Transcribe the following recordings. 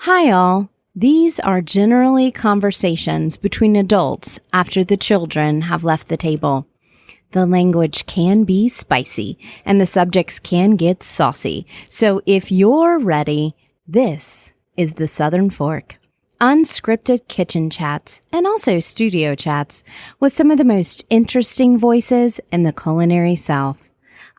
Hi all. These are generally conversations between adults after the children have left the table. The language can be spicy and the subjects can get saucy. So if you're ready, this is the Southern Fork. Unscripted kitchen chats and also studio chats with some of the most interesting voices in the culinary South.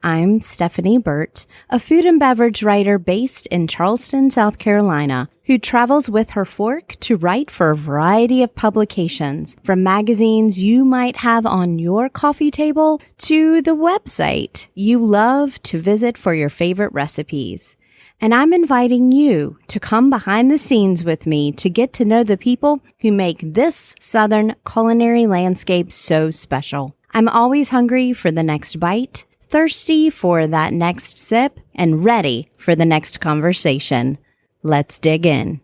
I'm Stephanie Burt, a food and beverage writer based in Charleston, South Carolina, who travels with her fork to write for a variety of publications, from magazines you might have on your coffee table to the website you love to visit for your favorite recipes. And I'm inviting you to come behind the scenes with me to get to know the people who make this Southern culinary landscape so special. I'm always hungry for the next bite, thirsty for that next sip, and ready for the next conversation. Let's dig in.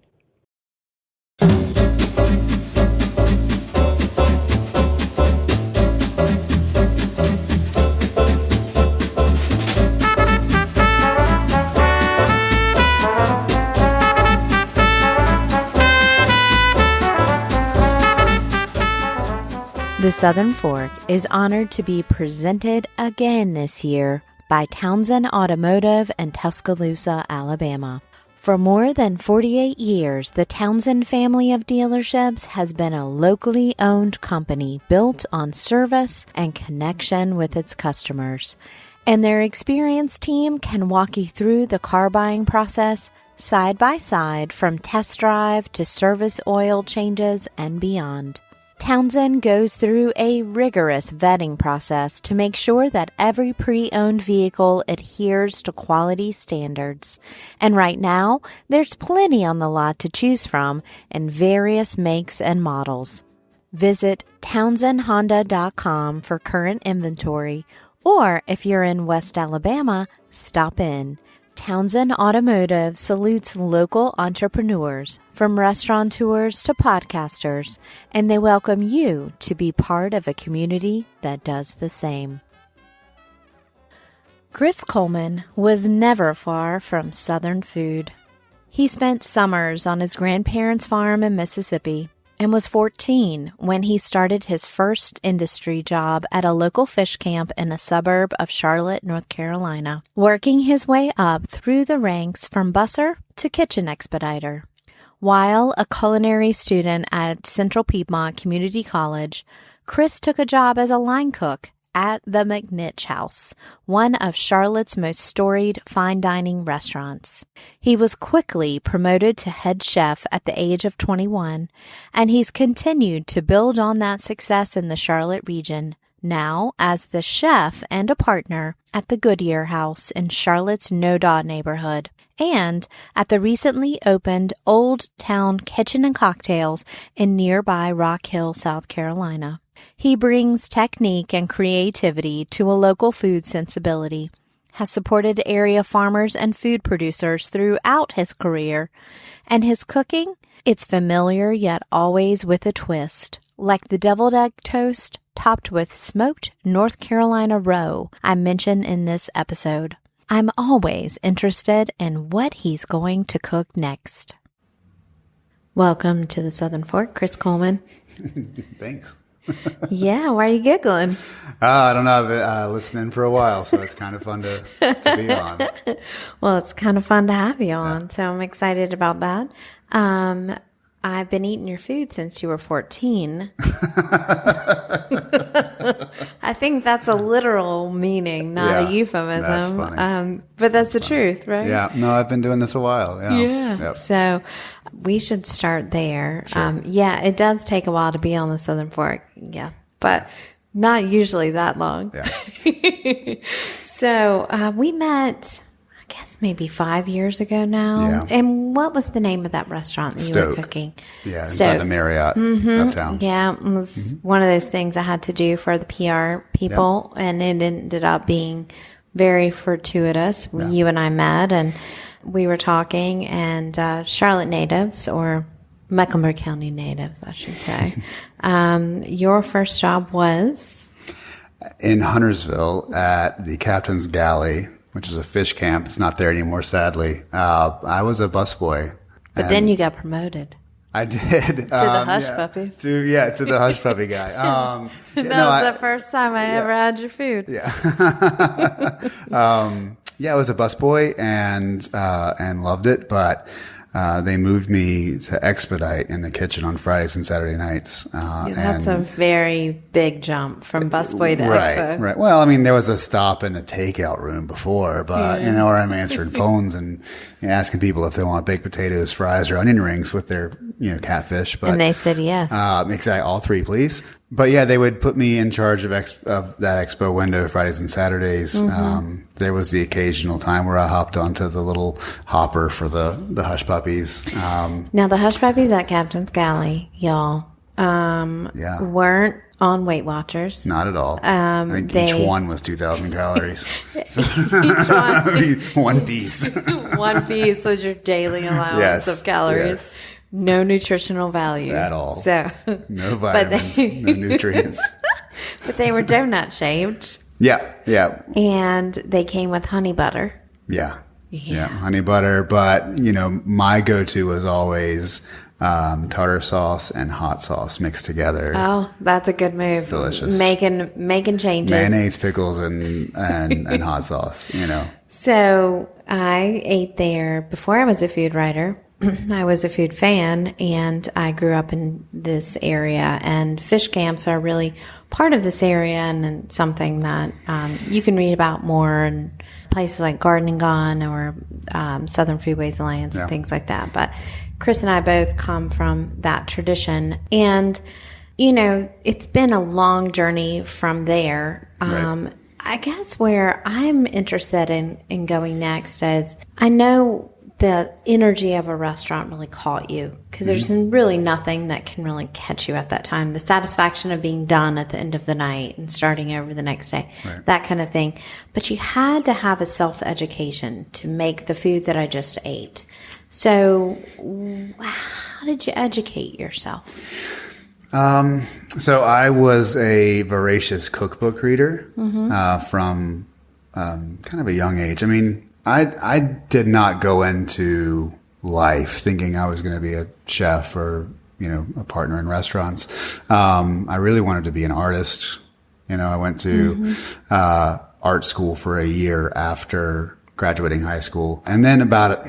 The Southern Fork is honored to be presented again this year by Townsend Automotive in Tuscaloosa, Alabama. For more than 48 years, the Townsend family of dealerships has been a locally owned company built on service and connection with its customers. And their experienced team can walk you through the car buying process side by side, from test drive to service oil changes and beyond. Townsend goes through a rigorous vetting process to make sure that every pre-owned vehicle adheres to quality standards. And right now, there's plenty on the lot to choose from in various makes and models. Visit townsendhonda.com for current inventory, or if you're in West Alabama, stop in. Townsend Automotive salutes local entrepreneurs, from restaurateurs to podcasters, and they welcome you to be part of a community that does the same. Chris Coleman was never far from Southern food. He spent summers on his grandparents' farm in Mississippi and was 14 when he started his first industry job at a local fish camp in a suburb of Charlotte, North Carolina, working his way up through the ranks from busser to kitchen expediter. While a culinary student at Central Piedmont Community College, Chris took a job as a line cook at the McNinch House, one of Charlotte's most storied fine dining restaurants. He was quickly promoted to head chef at the age of 21, and he's continued to build on that success in the Charlotte region, now as the chef and a partner at the Goodyear House in Charlotte's NoDa neighborhood, and at the recently opened Old Town Kitchen and Cocktails in nearby Rock Hill, South Carolina. He brings technique and creativity to a local food sensibility, has supported area farmers and food producers throughout his career, and his cooking, it's familiar yet always with a twist, like the deviled egg toast topped with smoked North Carolina roe I mentioned in this episode. I'm always interested in what he's going to cook next. Welcome to the Southern Fork, Chris Coleman. Thanks. Yeah, why are you giggling? I don't know. I've been listening for a while, so it's kind of fun to be on. Well, it's kind of fun to have you on, so I'm excited about that. I've been eating your food since you were 14. I think that's a literal meaning, not a euphemism. That's funny. But that's the truth, right? Yeah. No, I've been doing this a while. Yeah. Yep. So we should start there. Sure. It does take a while to be on the Southern Fork. Yeah. But not usually that long. Yeah. So we met, I guess, maybe 5 years ago now. Yeah. And what was the name of that restaurant that you were cooking? Yeah, inside the Marriott uptown. Yeah, it was one of those things I had to do for the PR people, and it ended up being very fortuitous. Yeah. You and I met, and we were talking, and Charlotte natives, or Mecklenburg County natives, I should say. Your first job was? In Huntersville at the Captain's Galley, which is a fish camp. It's not there anymore, sadly. I was a busboy But then you got promoted. I did. To the Hush Puppies. To the Hush Puppy guy. That was the first time I ever had your food. Yeah. I was a busboy and loved it, but they moved me to expedite in the kitchen on Fridays and Saturday nights. That's a very big jump from busboy to expo. Right. Well, I mean, there was a stop in the takeout room before, but where I'm answering phones and asking people if they want baked potatoes, fries, or onion rings with their catfish. But and they said yes. Exactly, all three, please. But yeah, they would put me in charge of that expo window Fridays and Saturdays. There was the occasional time where I hopped onto the little hopper for the Hush Puppies. Now, the Hush Puppies at Captain's Galley, y'all, weren't on Weight Watchers. Not at all. I think each one was 2,000 calories. Each one piece. One piece was your daily allowance of calories. Yes. No nutritional value at all. So no vitamins, no nutrients. But they were donut shaped. Yeah. And they came with honey butter. Yeah, honey butter. But my go-to was always tartar sauce and hot sauce mixed together. Oh, that's a good move. Delicious. Making changes. Mayonnaise, pickles, and hot sauce. So I ate there before I was a food writer. I was a food fan, and I grew up in this area, and fish camps are really part of this area and something that you can read about more in places like Garden and Gone or Southern Foodways Alliance and things like that. But Chris and I both come from that tradition, and it's been a long journey from there. Right. I guess where I'm interested in going next is I know the energy of a restaurant really caught you because there's really nothing that can really catch you at that time. The satisfaction of being done at the end of the night and starting over the next day, that kind of thing. But you had to have a self-education to make the food that I just ate. So how did you educate yourself? So I was a voracious cookbook reader from kind of a young age. I mean, I did not go into life thinking I was going to be a chef or, a partner in restaurants. I really wanted to be an artist. I went to art school for a year after graduating high school. And then about,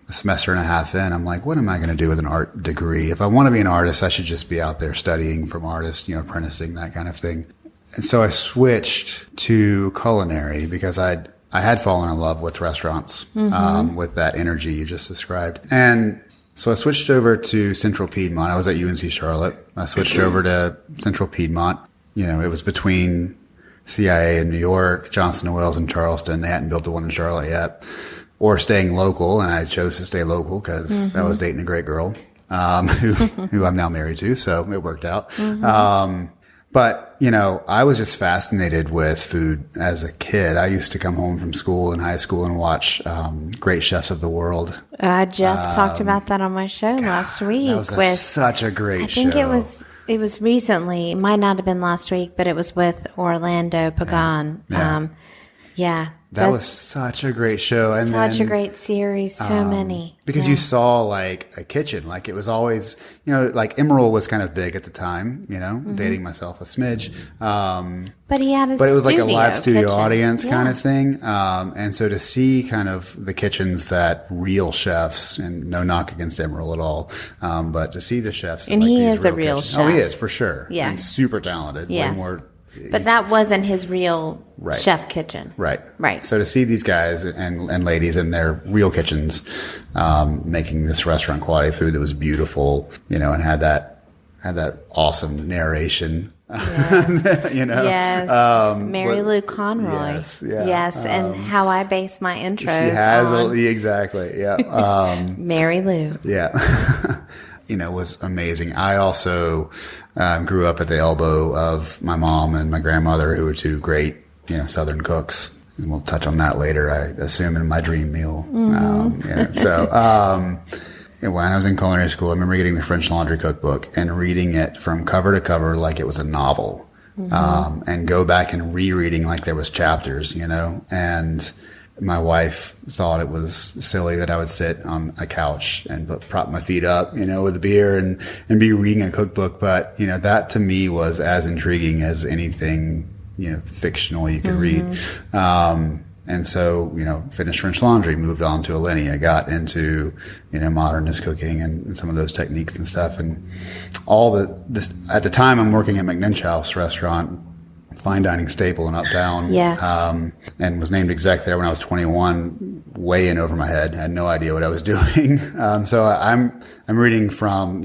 a semester and a half in, I'm like, what am I going to do with an art degree? If I want to be an artist, I should just be out there studying from artists, apprenticing, that kind of thing. And so I switched to culinary because I had fallen in love with restaurants, with that energy you just described. And so I switched over to Central Piedmont. I was at UNC Charlotte. I switched over to Central Piedmont. It was between CIA in New York, Johnson & Wales in Charleston. They hadn't built the one in Charlotte yet. Or staying local, and I chose to stay local because I was dating a great girl who I'm now married to, so it worked out. But, I was just fascinated with food as a kid. I used to come home from school in high school and watch Great Chefs of the World. I just talked about that on my show last week. That was such a great show. I think it was recently. It might not have been last week, but it was with Orlando Pagan. That was such a great show. And such a great series. So many. Because you saw like a kitchen. Like it was always, like Emerald was kind of big at the time, dating myself a smidge. But he had But it was like a live studio kitchen. audience kind of thing. And so to see kind of the kitchens that real chefs, and no knock against Emerald at all, but to see the chefs. And he is a real chef. chef. Oh, he is, for sure. Yeah. And super talented. Yes. Way more. But that wasn't his real chef kitchen. Right. Right. So to see these guys and ladies in their real kitchens, making this restaurant quality food that was beautiful, and had that awesome narration. Yes. Yes. Mary Lou Conroy. Yes. And how I base my intros She has on. Exactly. Yeah. Mary Lou. Yeah. Was amazing. I also grew up at the elbow of my mom and my grandmother, who were two great, Southern cooks. And we'll touch on that later, I assume, in my dream meal. So when I was in culinary school, I remember getting the French Laundry cookbook and reading it from cover to cover like it was a novel, and go back and rereading like there was chapters, and my wife thought it was silly that I would sit on a couch and prop my feet up, with a beer and be reading a cookbook. But, that to me was as intriguing as anything, fictional you could read. And so, finished French Laundry, moved on to Alinea, got into, modernist cooking and some of those techniques and stuff. And at the time I'm working at McNinch House restaurant, fine dining staple in Uptown. Yes. And was named exec there when I was 21, way in over my head. I had no idea what I was doing. So I'm reading from,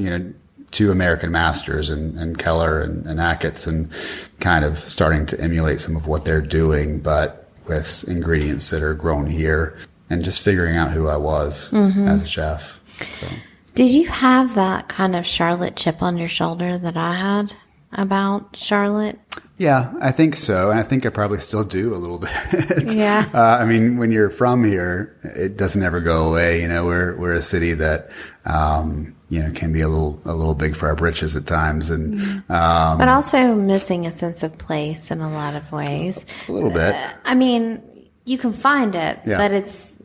2 American masters and Keller and Achatz, and kind of starting to emulate some of what they're doing, but with ingredients that are grown here, and just figuring out who I was as a chef. So. Did you have that kind of Charlotte chip on your shoulder that I had about Charlotte? Yeah, I think so. And I think I probably still do a little bit. Yeah. I mean, when you're from here, it doesn't ever go away. We're a city that, can be a little big for our britches at times. And, but also missing a sense of place in a lot of ways. A little bit. I mean, you can find it, but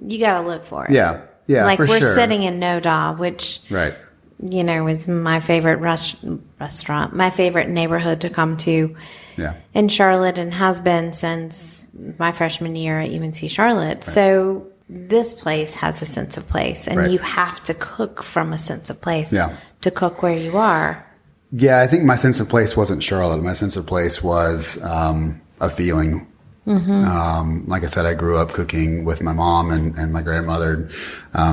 you got to look for it. Yeah. Yeah. Like for we're sure. sitting in NoDa, which, right. is my favorite restaurant, my favorite neighborhood to come to in Charlotte, and has been since my freshman year at UNC Charlotte. Right. So this place has a sense of place, and you have to cook from a sense of place to cook where you are. Yeah, I think my sense of place wasn't Charlotte. My sense of place was a feeling. Like I said, I grew up cooking with my mom and my grandmother.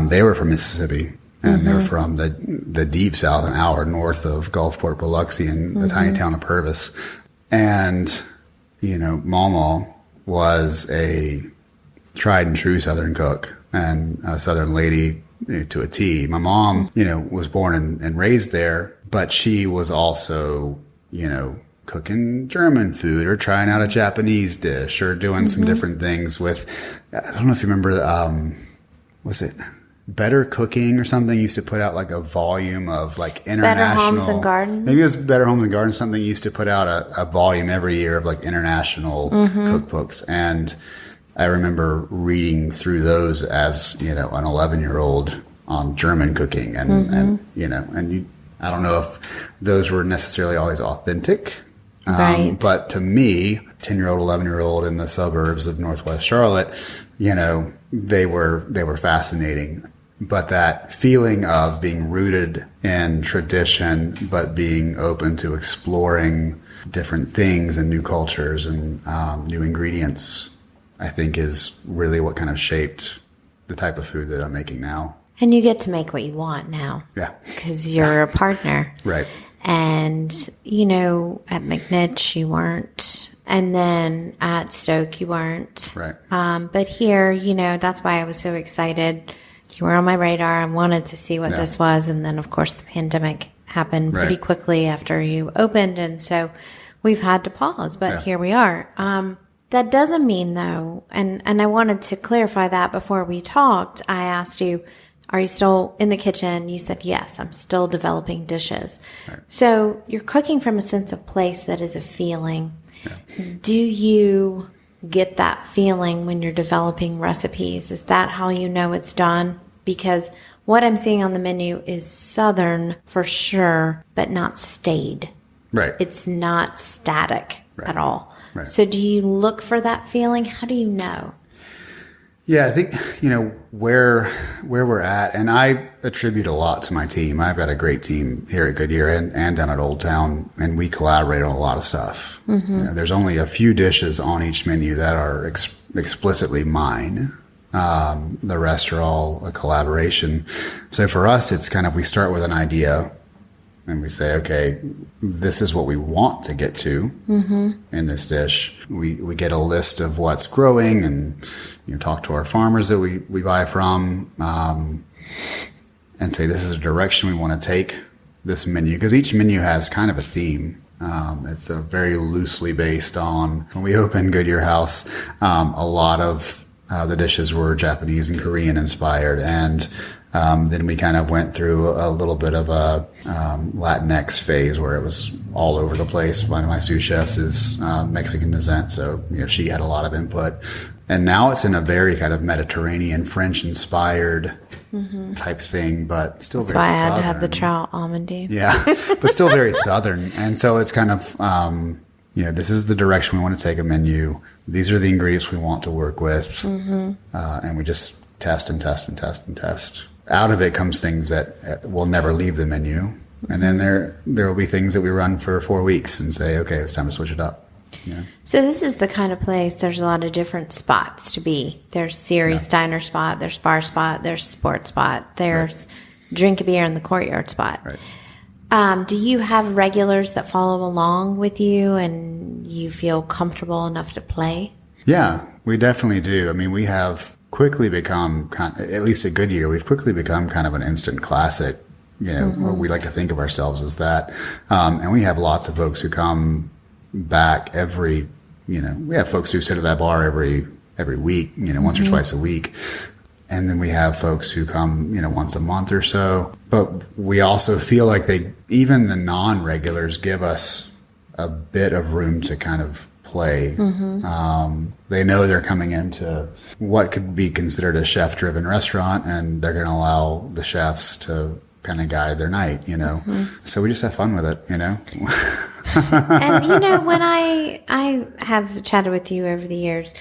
They were from Mississippi. And they're from the deep south, an hour north of Gulfport, Biloxi, in the tiny town of Purvis. And, Mama was a tried and true Southern cook and a Southern lady to a T. My mom, was born and raised there, but she was also, cooking German food or trying out a Japanese dish or doing some different things with, I don't know if you remember, was it Better Cooking or something? Used to put out like a volume of like international. Better Homes and Gardens. Maybe it was Better Homes and Gardens. Something used to put out a volume every year of like international cookbooks. And I remember reading through those as, an 11-year-old on German cooking. And I don't know if those were necessarily always authentic. Right. But to me, 10-year-old, 11-year-old in the suburbs of Northwest Charlotte, they were fascinating. But that feeling of being rooted in tradition, but being open to exploring different things and new cultures and new ingredients, I think is really what kind of shaped the type of food that I'm making now. And you get to make what you want now. Yeah. Because you're a partner. Right. And, at McNinch you weren't. And then at Stoke you weren't. Right. But here, that's why I was so excited. You were on my radar. I wanted to see what this was. And then, of course, the pandemic happened pretty quickly after you opened. And so we've had to pause. But here we are. That doesn't mean, though, and I wanted to clarify that before we talked. I asked you, are you still in the kitchen? You said, yes, I'm still developing dishes. Right. So you're cooking from a sense of place that is a feeling. Yeah. Do you get that feeling when you're developing recipes? Is that how you know it's done? Because what I'm seeing on the menu is Southern for sure, but not staid. Right. It's not static at all. Right. So do you look for that feeling? How do you know? Yeah, I think, where we're at, and I attribute a lot to my team. I've got a great team here at Goodyear and down at Old Town, and we collaborate on a lot of stuff. There's only a few dishes on each menu that are explicitly mine. The rest are all a collaboration. So for us, it's kind of, we start with an idea and we say, okay, this is what we want to get to in this dish. We get a list of what's growing and talk to our farmers that we buy from and say, this is a direction we want to take this menu. Because each menu has kind of a theme. It's a very loosely based on, when we opened Goodyear House, a lot of the dishes were Japanese and Korean inspired. And then we kind of went through a little bit of a Latinx phase where it was all over the place. One of my sous chefs is Mexican descent, so she had a lot of input. And now it's in a very kind of Mediterranean, French-inspired type thing, but still That's very why I Southern. had to have the trout almondy. Yeah, but still very Southern. And so it's kind of, this is the direction we want to take a menu. These are the ingredients we want to work with. And we just test and test and test and test. Out of it comes things that will never leave the menu. And then there will be things that we run for 4 weeks and say, okay, it's time to switch it up. Yeah. So this is the kind of place, there's a lot of different spots to be. There's Series Diner spot, there's bar spot, there's sports spot, there's drink a beer in the courtyard spot. Right. Do you have regulars that follow along with you and you feel comfortable enough to play? Yeah, we definitely do. I mean, we have quickly become, at least at Goodyear, we've quickly become kind of an instant classic. We like to think of ourselves as that. And we have lots of folks who come back we have folks who sit at that bar every week, once or twice a week. And then we have folks who come, once a month or so. But we also feel like even the non-regulars give us a bit of room to kind of play. They know they're coming into what could be considered a chef-driven restaurant, and they're going to allow the chefs to kind of guide their night, So we just have fun with it, And when I have chatted with you over the years,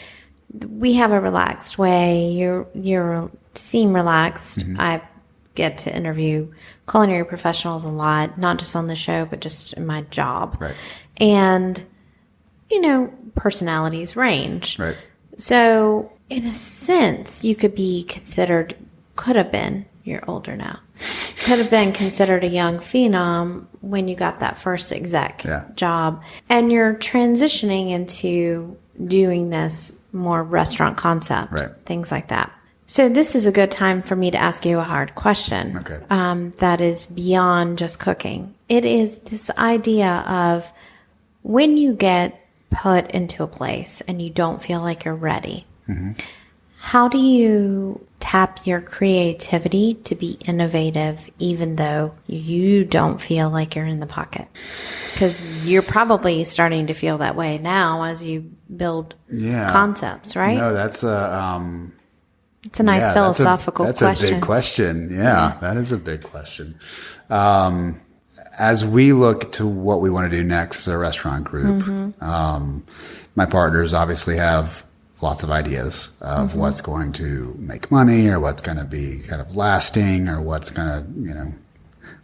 we have a relaxed way. You seem relaxed. I get to interview culinary professionals a lot, not just on the show, but just in my job. Right. And personalities range. Right. So in a sense, you could have been, you're older now, could have been considered a young phenom when you got that first exec job. And you're transitioning into doing this more restaurant concept, things like that. So this is a good time for me to ask you a hard question that is beyond just cooking. It is this idea of when you get put into a place and you don't feel like you're ready, how do you tap your creativity to be innovative even though you don't feel like you're in the pocket? Because you're probably starting to feel that way now as you build concepts, right? No, that's it's a nice philosophical question. That's a big question. Yeah, that is a big question. As we look to what we want to do next as a restaurant group, my partners obviously have lots of ideas of what's going to make money or what's going to be kind of lasting or what's going to,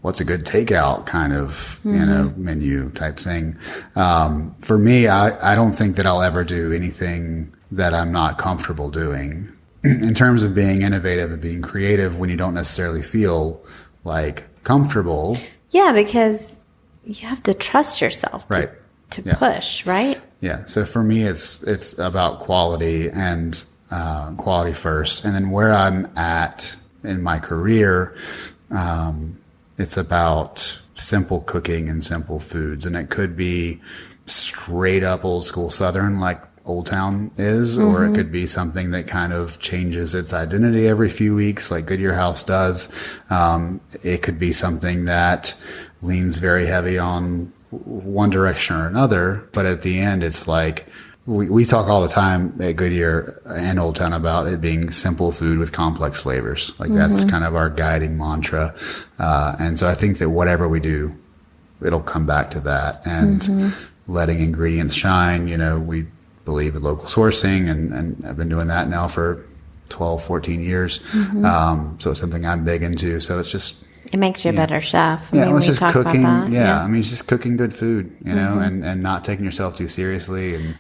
what's a good takeout kind of, menu type thing. For me, I don't think that I'll ever do anything that I'm not comfortable doing in terms of being innovative and being creative when you don't necessarily feel like comfortable. Yeah, because you have to trust yourself to push, right? Yeah. So for me, it's about quality and quality first. And then where I'm at in my career, it's about simple cooking and simple foods. And it could be straight up old school Southern like Old Town is, or it could be something that kind of changes its identity every few weeks like Goodyear House does. It could be something that leans very heavy on one direction or another, but at the end, it's like we talk all the time at Goodyear and Old Town about it being simple food with complex flavors. Like that's kind of our guiding mantra. And so I think that whatever we do, it'll come back to that and letting ingredients shine. We believe in local sourcing and I've been doing that now for 12, 14 years. So it's something I'm big into. So it's just, it makes you a better chef. It's just cooking. It's just cooking good food, and not taking yourself too seriously. And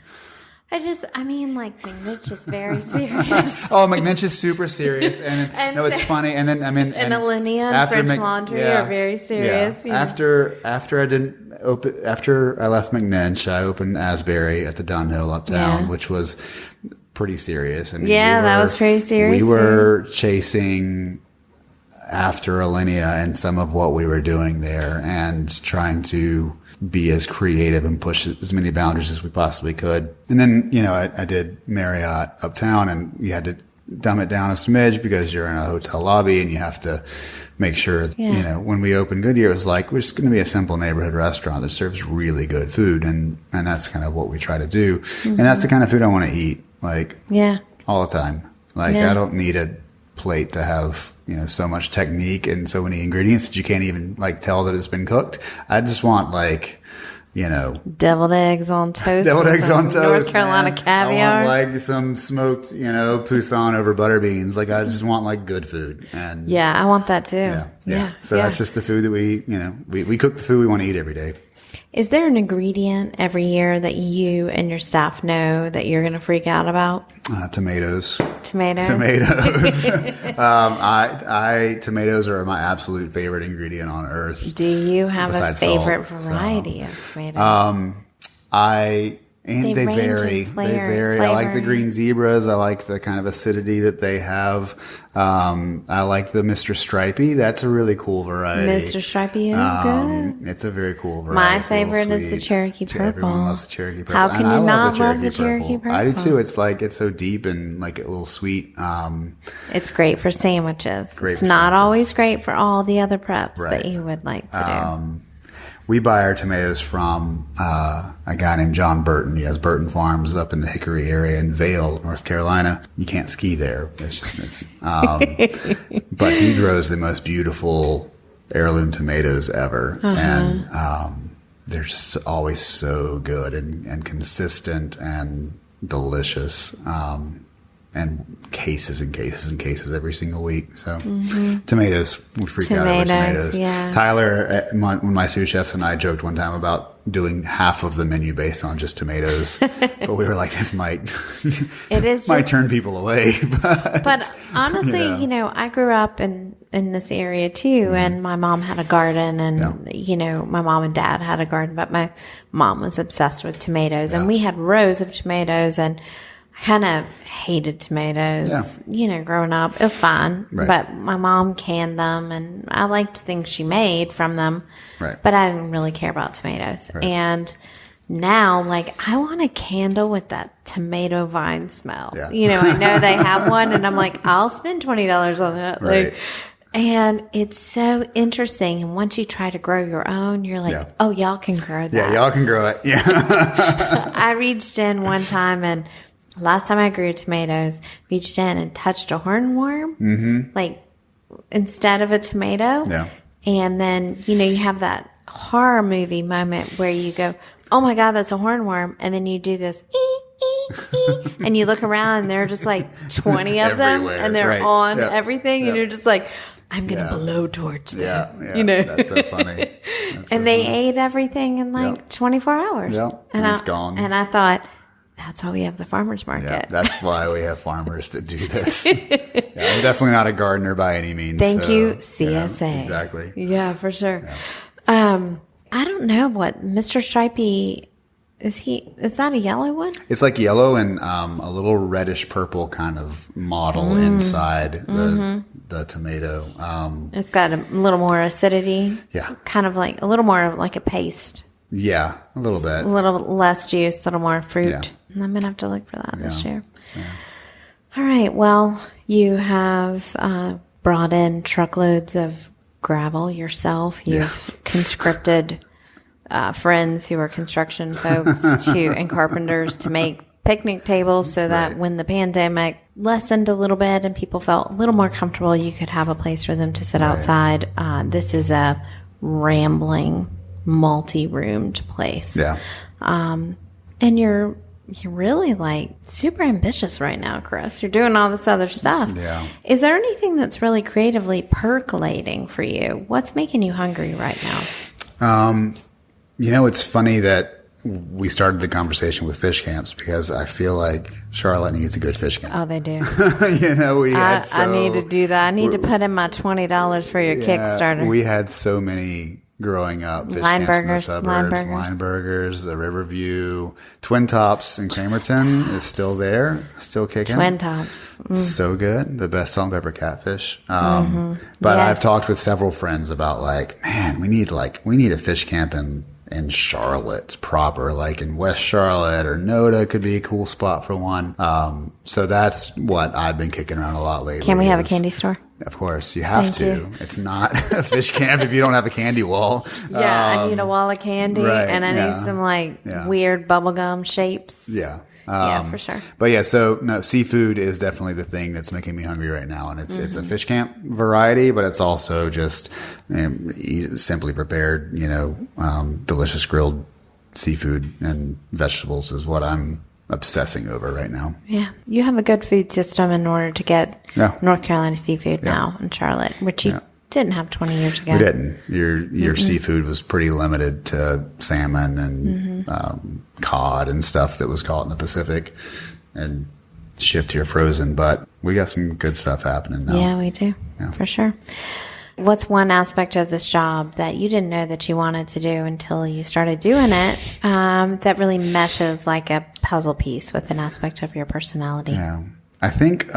McNinch is very serious. McNinch is super serious. And no, it's funny. And then, and Alinea and French Laundry are very serious. Yeah. After I left McNinch, I opened Asbury at the Dunhill uptown, which was pretty serious. I mean, that was pretty serious. We were chasing after Alinea and some of what we were doing there and trying to be as creative and push as many boundaries as we possibly could. And then, I did Marriott uptown and you had to dumb it down a smidge because you're in a hotel lobby and you have to make sure, when we opened Goodyear, it was like, we're just going to be a simple neighborhood restaurant that serves really good food. And that's kind of what we try to do. And that's the kind of food I want to eat. all the time. Like, I don't need a plate to have, so much technique and so many ingredients that you can't even like tell that it's been cooked. I just want like, deviled eggs on toast. North Carolina caviar. I want like some smoked, poussin over butter beans. Like, I just want like good food. And I want that too. Yeah. So that's just the food that we cook the food we want to eat every day. Is there an ingredient every year that you and your staff know that you're going to freak out about? Tomatoes. Tomatoes. Tomatoes are my absolute favorite ingredient on earth. Do you have a favorite variety of tomatoes? They vary. Flavor. I like the green zebras. I like the kind of acidity that they have. I like the Mr. Stripey. That's a really cool variety. Mr. Stripey is good. It's a very cool variety. My favorite is the Cherokee Purple. Everyone loves the Cherokee Purple. How can you not love the Cherokee Purple? I do too. It's like, it's so deep and like a little sweet. It's great for sandwiches. It's not always great for all the other preps that you would like to do. We buy our tomatoes from a guy named John Burton. He has Burton Farms up in the Hickory area in Vail, North Carolina. You can't ski there. But he grows the most beautiful heirloom tomatoes ever. And they're just always so good and consistent and delicious. And cases and cases and cases every single week. So tomatoes, we freak out over tomatoes. Yeah. Tyler, one of my sous chefs, and I joked one time about doing half of the menu based on just tomatoes. But we were like, this might turn people away. But honestly, I grew up in this area too, and my mom had a garden, and my mom and dad had a garden, but my mom was obsessed with tomatoes, and we had rows of tomatoes, and I kind of hated tomatoes, growing up. It was fine, but my mom canned them, and I liked things she made from them, but I didn't really care about tomatoes. And now, like, I want a candle with that tomato vine smell. I know they have one, and I'm like, I'll spend $20 on that. Like, and it's so interesting. And once you try to grow your own, you're like, oh, y'all can grow that. Yeah, y'all can grow it. Yeah. I reached in one time, and last time I grew tomatoes, reached in and touched a hornworm, like instead of a tomato. Yeah. And then, you have that horror movie moment where you go, oh my God, that's a hornworm. And then you do this, and you look around and there are just like 20 of them, and they're on everything. And you're just like, I'm going to blowtorch this. Yeah. That's so funny. They ate everything in like 24 hours. Yeah. And it's gone. And I thought, that's why we have the farmer's market. Yeah, that's why we have farmers that do this. I'm definitely not a gardener by any means. Thank you, CSA. Exactly. Yeah, for sure. I don't know what Mr. Stripey is. Is that a yellow one? It's like yellow and a little reddish purple kind of mottle inside the tomato. It's got a little more acidity. Yeah. Kind of like a little more like a paste. Yeah, a little bit. A little less juice, a little more fruit. Yeah. I'm going to have to look for that this year. Yeah. All right. Well, you have brought in truckloads of gravel yourself. You've conscripted friends who are construction folks and carpenters to make picnic tables so that when the pandemic lessened a little bit and people felt a little more comfortable, you could have a place for them to sit outside. This is a rambling, multi-roomed place. Yeah. And you're really like super ambitious right now, Chris. You're doing all this other stuff. Yeah. Is there anything that's really creatively percolating for you? What's making you hungry right now? It's funny that we started the conversation with fish camps because I feel like Charlotte needs a good fish camp. Oh, they do. I need to do that. I need to put in my $20 for your Kickstarter. We had so many growing up. Fish camps in the suburbs, Lineburgers, the Riverview, Twin Tops in Cramerton is still there, still kicking. Twin Tops. So good. The best salt and pepper catfish. But I've talked with several friends about like, man, we need a fish camp in Charlotte proper, like in West Charlotte or NoDa could be a cool spot for one. So that's what I've been kicking around a lot lately. Can we have a candy store? Of course, you have to. It's not a fish camp if you don't have a candy wall. Yeah, I need a wall of candy, and I need some weird bubblegum shapes. Yeah. Yeah, for sure. But yeah, so no, seafood is definitely the thing that's making me hungry right now. And it's a fish camp variety, but it's also just simply prepared, delicious grilled seafood and vegetables is what I'm obsessing over right now. Yeah. You have a good food system in order to get North Carolina seafood now in Charlotte, which you didn't have 20 years ago. We didn't. Your seafood was pretty limited to salmon and cod and stuff that was caught in the Pacific and shipped here frozen. But we got some good stuff happening now. Yeah, we do. Yeah. For sure. What's one aspect of this job that you didn't know that you wanted to do until you started doing it that really meshes like a puzzle piece with an aspect of your personality? Yeah. I think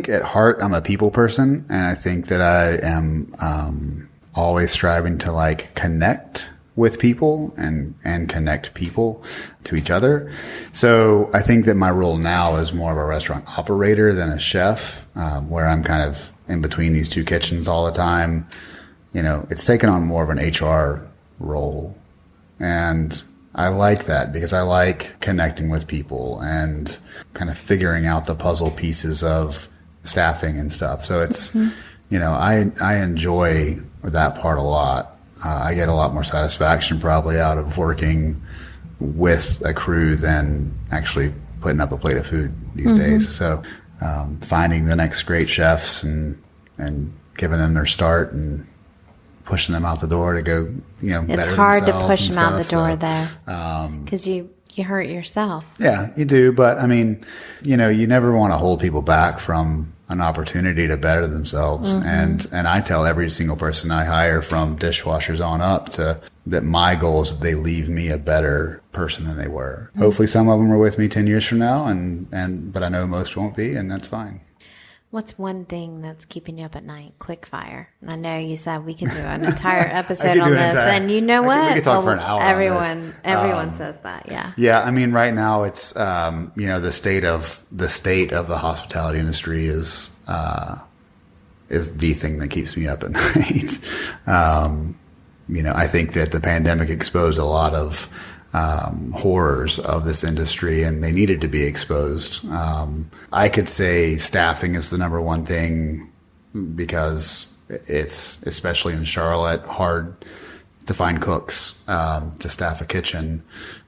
at heart I'm a people person, and I think that I am always striving to like connect with people and connect people to each other. So I think that my role now is more of a restaurant operator than a chef, where I'm kind of in between these two kitchens all the time. It's taken on more of an HR role. And I like that because I like connecting with people and kind of figuring out the puzzle pieces of staffing and stuff. So it's, I enjoy that part a lot. I get a lot more satisfaction probably out of working with a crew than actually putting up a plate of food these days. So finding the next great chefs and giving them their start and pushing them out the door to go, better it's hard to push them out the door, so, though, because you hurt yourself. Yeah, you do. But I mean, you never want to hold people back from an opportunity to better themselves. And I tell every single person I hire, from dishwashers on up, that my goal is that they leave me a better person than they were. Hopefully some of them are with me 10 years from now, but I know most won't be, and that's fine. What's one thing that's keeping you up at night? Quick fire. And I know you said we could do an entire episode on this, and you know what? We could talk for an hour. Everyone says that. Yeah. Yeah. I mean, right now it's the state of the hospitality industry is the thing that keeps me up at night. I think that the pandemic exposed a lot of horrors of this industry, and they needed to be exposed. I could say staffing is the number one thing, because it's, especially in Charlotte, hard to find cooks to staff a kitchen.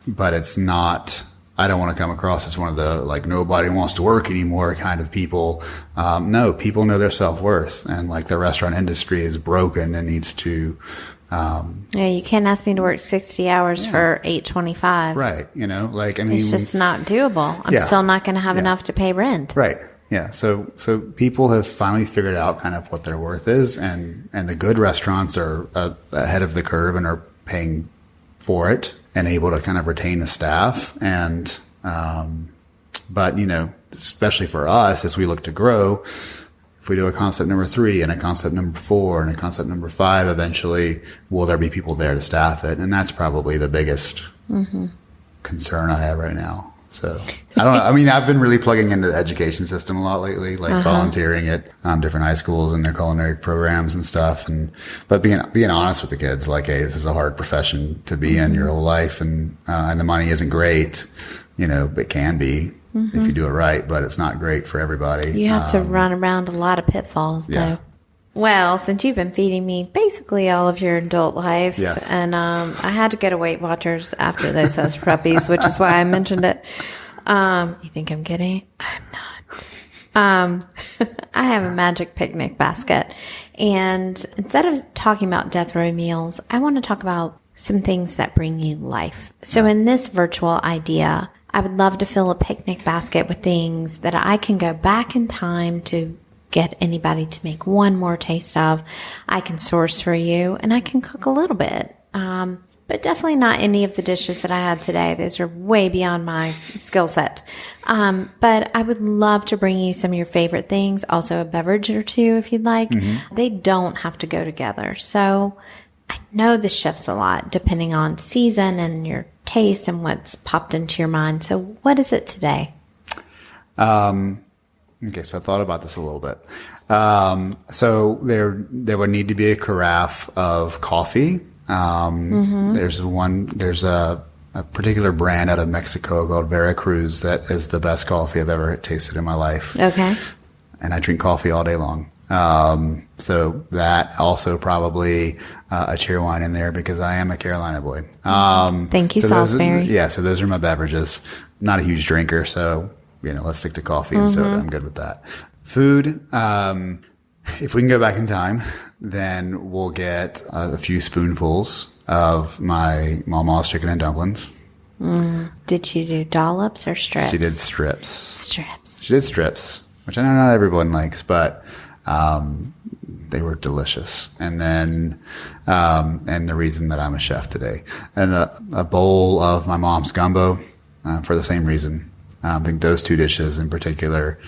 But it's not, I don't want to come across as one of the like nobody wants to work anymore kind of people. No, people know their self-worth, and like the restaurant industry is broken and needs to you can't ask me to work 60 hours for $8.25. Right. It's just not doable. I'm still not going to have enough to pay rent. Right. Yeah. So people have finally figured out kind of what their worth is, and the good restaurants are ahead of the curve and are paying for it and able to kind of retain the staff. And, but especially for us, as we look to grow, if we do a concept number 3 and a concept number 4 and a concept number 5, eventually will there be people there to staff it? And that's probably the biggest concern I have right now. So I don't know. I mean, I've been really plugging into the education system a lot lately, like volunteering at different high schools and their culinary programs and stuff. But being honest with the kids, like, hey, this is a hard profession to be in your whole life, and the money isn't great. It can be. If you do it right, but it's not great for everybody. You have to run around a lot of pitfalls, though. Well, since you've been feeding me basically all of your adult life, and I had to go to Weight Watchers after those as puppies, which is why I mentioned it. You think I'm kidding? I'm not. I have a magic picnic basket, and instead of talking about death row meals, I want to talk about some things that bring you life. So in this virtual idea, I would love to fill a picnic basket with things that I can go back in time to get anybody to make one more taste of. I can source for you, and I can cook a little bit. But definitely not any of the dishes that I had today. Those are way beyond my skill set. But I would love to bring you some of your favorite things, also a beverage or two if you'd like. They don't have to go together. So I know this shifts a lot depending on season and your taste and what's popped into your mind. So what is it today? Okay, so I thought about this a little bit. So there would need to be a carafe of coffee. There's a a particular brand out of Mexico called Veracruz that is the best coffee I've ever tasted in my life. Okay. And I drink coffee all day long. So that also probably a cheer wine in there because I am a Carolina boy. Thank you, so Salisbury. So those are my beverages. Not a huge drinker, so let's stick to coffee and soda. I'm good with that. Food, if we can go back in time, then we'll get a few spoonfuls of my mama's chicken and dumplings. Did she do dollops or strips? She did strips. Strips. She did strips, which I know not everyone likes, but they were delicious. And then, and the reason that I'm a chef today. And a bowl of my mom's gumbo for the same reason. I think those two dishes in particular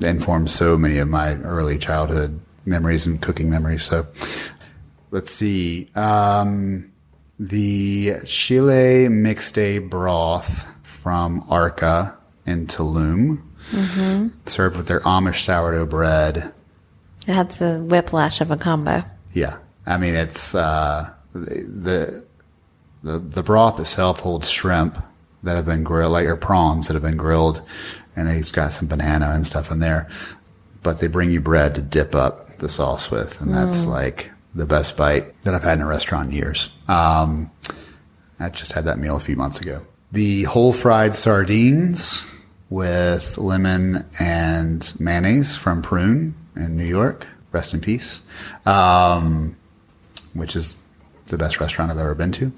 informed so many of my early childhood memories and cooking memories. So let's see. The Chile mixte broth from Arca in Tulum, served with their Amish sourdough bread. That's a whiplash of a combo. Yeah. I mean, it's the broth itself holds shrimp that have been grilled, or prawns that have been grilled, and it's got some banana and stuff in there. But they bring you bread to dip up the sauce with, and that's like the best bite that I've had in a restaurant in years. I just had that meal a few months ago. The whole fried sardines with lemon and mayonnaise from Prune in New York. Rest in peace. Which is the best restaurant I've ever been to.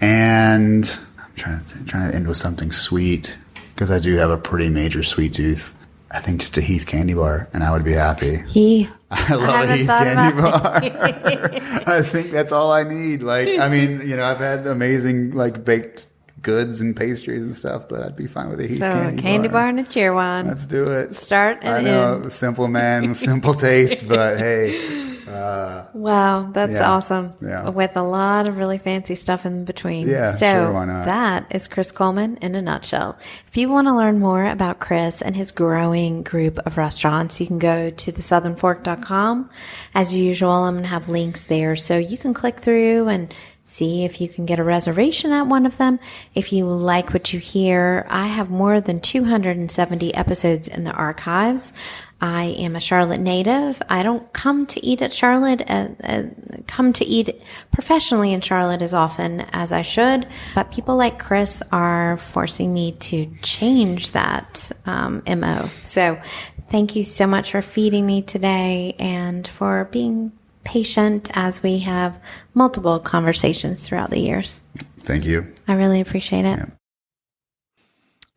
And I'm trying to end with something sweet because I do have a pretty major sweet tooth. I think just a Heath candy bar, and I would be happy. Heath. I love a Heath candy bar. I think that's all I need. I've had amazing baked goods and pastries and stuff, but I'd be fine with a Heath candy bar. So a candy bar and a cheer wine. Let's do it. Start and end. I know, end. simple man, simple taste, but hey. Wow, that's awesome. Yeah. With a lot of really fancy stuff in between. Yeah, so sure, why not? That is Chris Coleman in a nutshell. If you want to learn more about Chris and his growing group of restaurants, you can go to thesouthernfork.com. As usual, I'm going to have links there so you can click through and see if you can get a reservation at one of them. If you like what you hear, I have more than 270 episodes in the archives. I am a Charlotte native. I don't come to eat at Charlotte, come to eat professionally in Charlotte as often as I should, but people like Chris are forcing me to change that MO. So thank you so much for feeding me today and for being patient as we have multiple conversations throughout the years. Thank you. I really appreciate it. Yeah.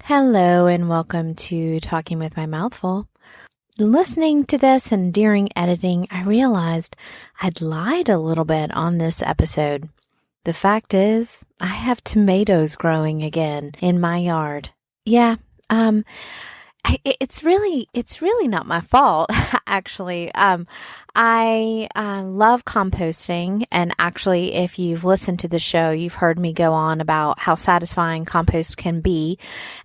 Hello and welcome to Talking with My Mouth Full. Listening to this and during editing, I realized I'd lied a little bit on this episode. The fact is, I have tomatoes growing again in my yard. Yeah, it's really not my fault, actually. I love composting, and actually, if you've listened to the show, you've heard me go on about how satisfying compost can be.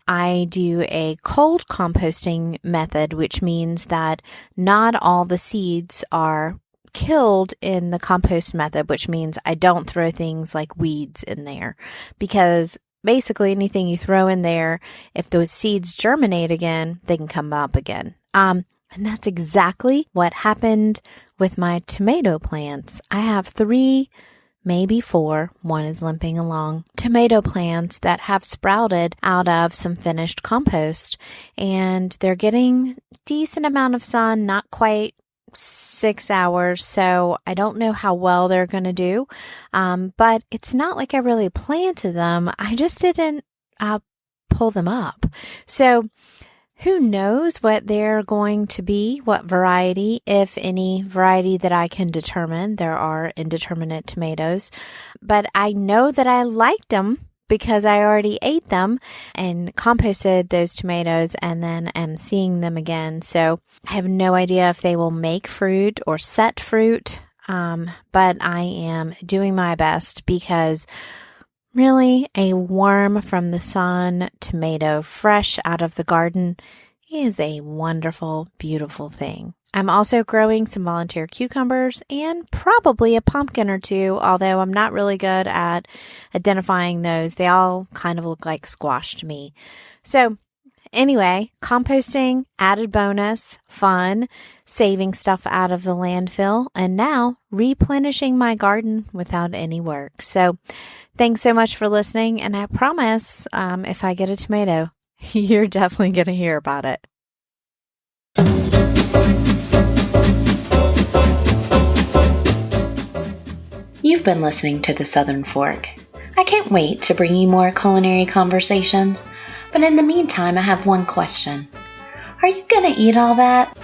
I do a cold composting method, which means that not all the seeds are killed in the compost method, which means I don't throw things like weeds in there, because basically anything you throw in there, if those seeds germinate again, they can come up again. And that's exactly what happened with my tomato plants. I have 3, maybe 4, one is limping along, tomato plants that have sprouted out of some finished compost, and they're getting decent amount of sun, not quite 6 hours, so I don't know how well they're going to do, but it's not like I really planted them. I just didn't pull them up. So who knows what they're going to be, what variety, if any variety that I can determine. There are indeterminate tomatoes, but I know that I liked them because I already ate them and composted those tomatoes and then am seeing them again. So I have no idea if they will make fruit or set fruit, but I am doing my best because really a warm from the sun tomato fresh out of the garden is a wonderful, beautiful thing. I'm also growing some volunteer cucumbers and probably a pumpkin or two, although I'm not really good at identifying those. They all kind of look like squash to me. So anyway, composting, added bonus, fun, saving stuff out of the landfill, and now replenishing my garden without any work. So thanks so much for listening, and I promise if I get a tomato, you're definitely going to hear about it. You've been listening to The Southern Fork. I can't wait to bring you more culinary conversations, but in the meantime, I have one question. Are you going to eat all that?